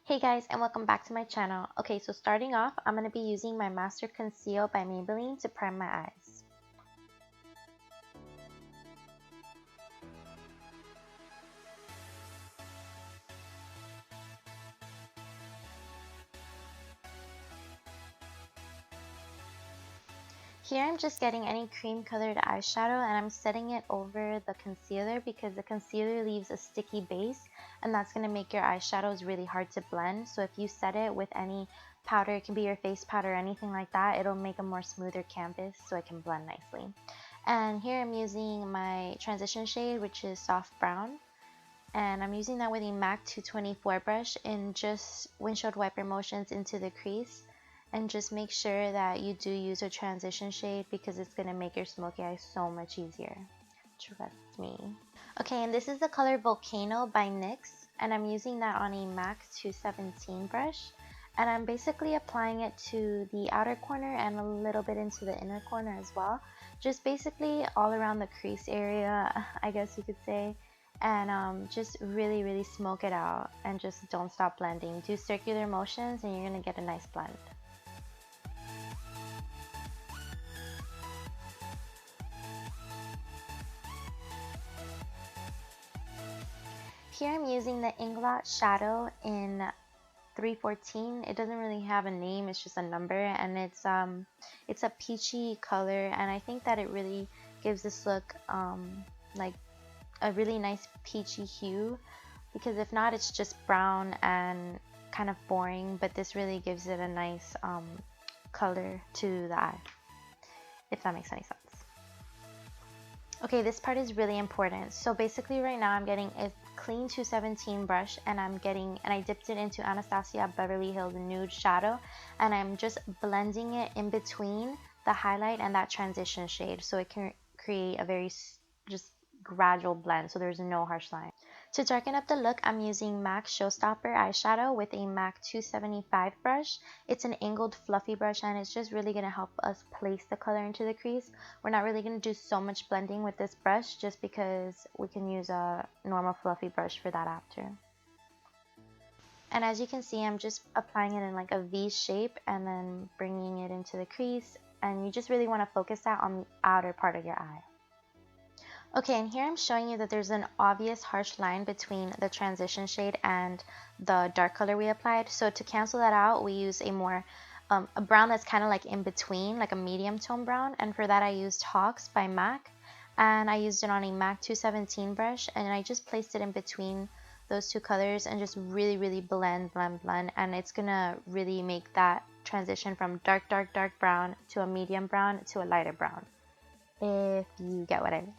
Hey guys, and welcome back to my channel. Okay, so starting off, I'm going to be using my Master Conceal by Maybelline to prime my eyes. Here I'm just getting any cream colored eyeshadow and I'm setting it over the concealer because the concealer leaves a sticky base and that's going to make your eyeshadows really hard to blend. So if you set it with any powder, it can be your face powder or anything like that, it'll make a more smoother canvas so it can blend nicely. And here I'm using my transition shade, which is soft brown. And I'm using that with a MAC 224 brush in just windshield wiper motions into the crease. And just make sure that you do use a transition shade because it's going to make your smoky eye so much easier. Trust me. Okay, and this is the color Volcano by NYX. And I'm using that on a MAC 217 brush. And I'm basically applying it to the outer corner and a little bit into the inner corner as well. Just basically all around the crease area, I guess you could say. And just really smoke it out and just don't stop blending. Do circular motions and you're going to get a nice blend. Here I'm using the Inglot shadow in 314. It doesn't really have a name, it's just a number, and it's a peachy color, and I think that it really gives this look like a really nice peachy hue, because if not it's just brown and kind of boring, but this really gives it a nice color to the eye, if that makes any sense. Okay, this part is really important. So basically right now I'm getting a clean 217 brush and I dipped it into Anastasia Beverly Hills nude shadow, and I'm just blending it in between the highlight and that transition shade so it can create a very just gradual blend so there's no harsh line. To darken up the look, I'm using MAC Showstopper eyeshadow with a MAC 275 brush. It's an angled fluffy brush and it's just really going to help us place the color into the crease. We're not really going to do so much blending with this brush just because we can use a normal fluffy brush for that after. And as you can see, I'm just applying it in like a V shape and then bringing it into the crease, and you just really want to focus that on the outer part of your eye. Okay, and here I'm showing you that there's an obvious harsh line between the transition shade and the dark color we applied. So to cancel that out, we use a brown that's kind of like in between, like a medium tone brown. And for that, I used haux by MAC, and I used it on a MAC 217 brush, and I just placed it in between those two colors and just really blend. And it's gonna really make that transition from dark brown to a medium brown to a lighter brown, if you get what I mean.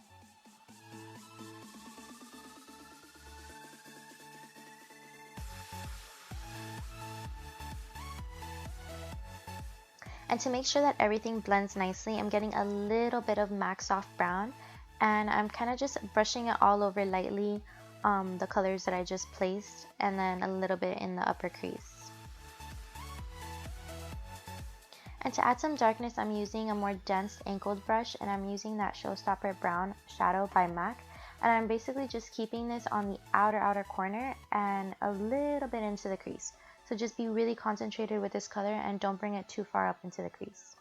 And to make sure that everything blends nicely, I'm getting a little bit of MAC Soft Brown, and I'm kind of just brushing it all over lightly, the colors that I just placed, and then a little bit in the upper crease. And to add some darkness, I'm using a more dense angled brush, and I'm using that Showstopper Brown Shadow by MAC. And I'm basically just keeping this on the outer corner and a little bit into the crease. So just be really concentrated with this color and don't bring it too far up into the crease.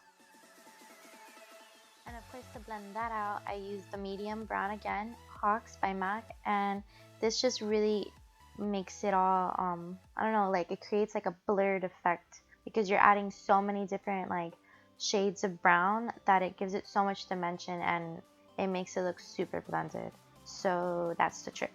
And of course, to blend that out, I used the medium brown again, haux by MAC, and this just really makes it all, I don't know, like it creates like a blurred effect because you're adding so many different like shades of brown that it gives it so much dimension and it makes it look super blended. So that's the trick.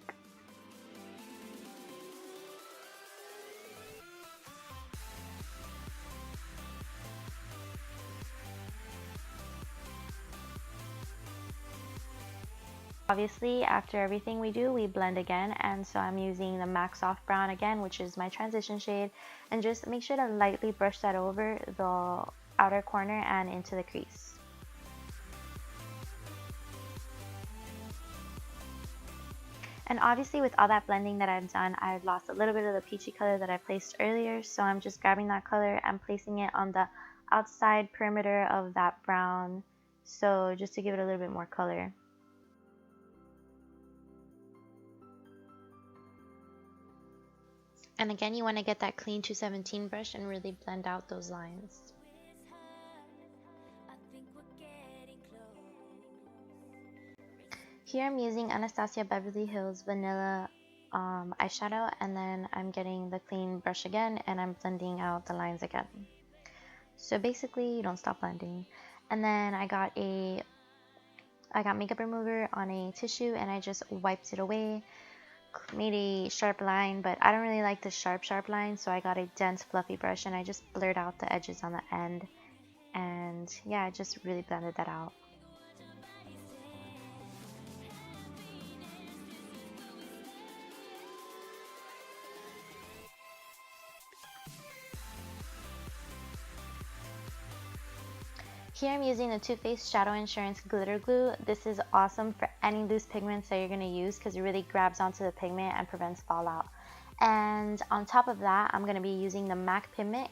Obviously, after everything we do, we blend again, and so I'm using the MAC Soft Brown again, which is my transition shade, and just make sure to lightly brush that over the outer corner and into the crease. And obviously with all that blending that I've done, I've lost a little bit of the peachy color that I placed earlier, so I'm just grabbing that color and placing it on the outside perimeter of that brown, so just to give it a little bit more color. And again, you want to get that clean 217 brush and really blend out those lines. Here I'm using Anastasia Beverly Hills Vanilla eyeshadow, and then I'm getting the clean brush again and I'm blending out the lines again. So basically, you don't stop blending. And then I got makeup remover on a tissue and I just wiped it away. Made a sharp line, but I don't really like the sharp line, so I got a dense fluffy brush and I just blurred out the edges on the end. And yeah, I just really blended that out. Here I'm using the Too Faced Shadow Insurance Glitter Glue. This is awesome for any loose pigments that you're going to use because it really grabs onto the pigment and prevents fallout. And on top of that, I'm going to be using the MAC pigment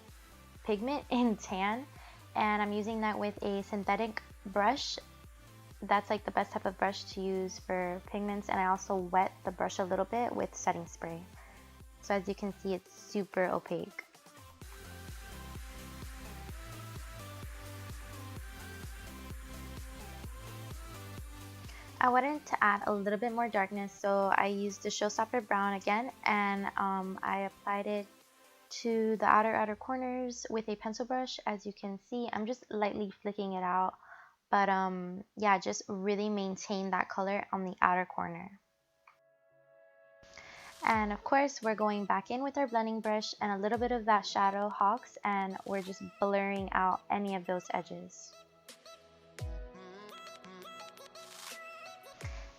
in tan, and I'm using that with a synthetic brush. That's like the best type of brush to use for pigments, and I also wet the brush a little bit with setting spray. So as you can see, it's super opaque. I wanted to add a little bit more darkness, so I used the Showstopper Brown again, and I applied it to the outer corners with a pencil brush. As you can see, I'm just lightly flicking it out, but yeah, just really maintain that color on the outer corner. And of course, we're going back in with our blending brush and a little bit of that shadow haux, and we're just blurring out any of those edges.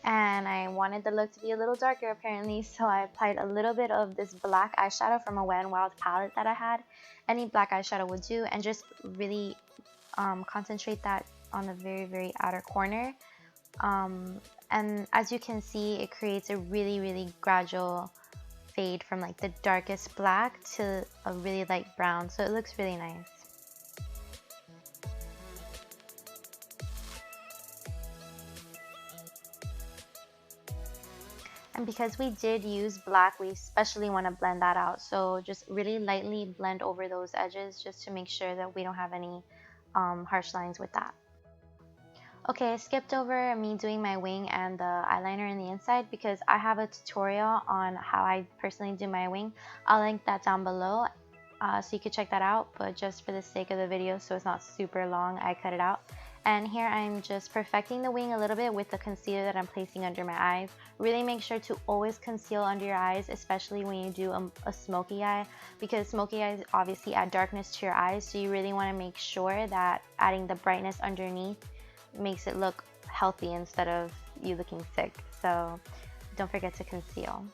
And I wanted the look to be a little darker apparently, so I applied a little bit of this black eyeshadow from a Wet n Wild palette that I had. Any black eyeshadow would do, and just really concentrate that on the very outer corner. And as you can see, it creates a really gradual fade from like the darkest black to a really light brown, so it looks really nice. And because we did use black, we especially want to blend that out. So just really lightly blend over those edges just to make sure that we don't have any harsh lines with that. Okay, I skipped over me doing my wing and the eyeliner in the inside because I have a tutorial on how I personally do my wing. I'll link that down below so you could check that out, but just for the sake of the video so it's not super long, I cut it out. And here I'm just perfecting the wing a little bit with the concealer that I'm placing under my eyes. Really make sure to always conceal under your eyes, especially when you do a smoky eye, because smoky eyes obviously add darkness to your eyes, so you really want to make sure that adding the brightness underneath makes it look healthy instead of you looking sick. So don't forget to conceal.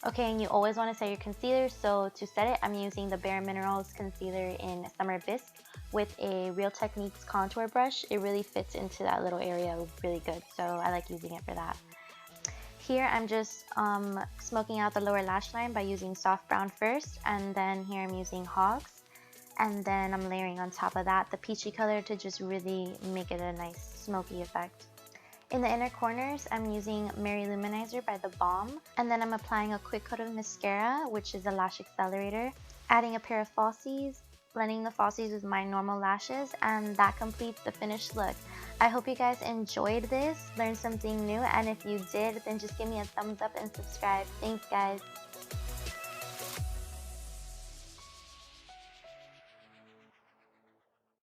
Okay, and you always want to set your concealer, so to set it, I'm using the Bare Minerals concealer in Summer Bisque with a Real Techniques contour brush. It really fits into that little area really good, so I like using it for that. Here I'm just smoking out the lower lash line by using soft brown first, and then here I'm using haux, and then I'm layering on top of that the peachy color to just really make it a nice smoky effect. In the inner corners, I'm using Loumanizer by the Balm, and then I'm applying a quick coat of mascara, which is a lash accelerator, adding a pair of falsies, blending the falsies with my normal lashes, and that completes the finished look. I hope you guys enjoyed this, learned something new, and if you did, then just give me a thumbs up and subscribe. Thanks, guys.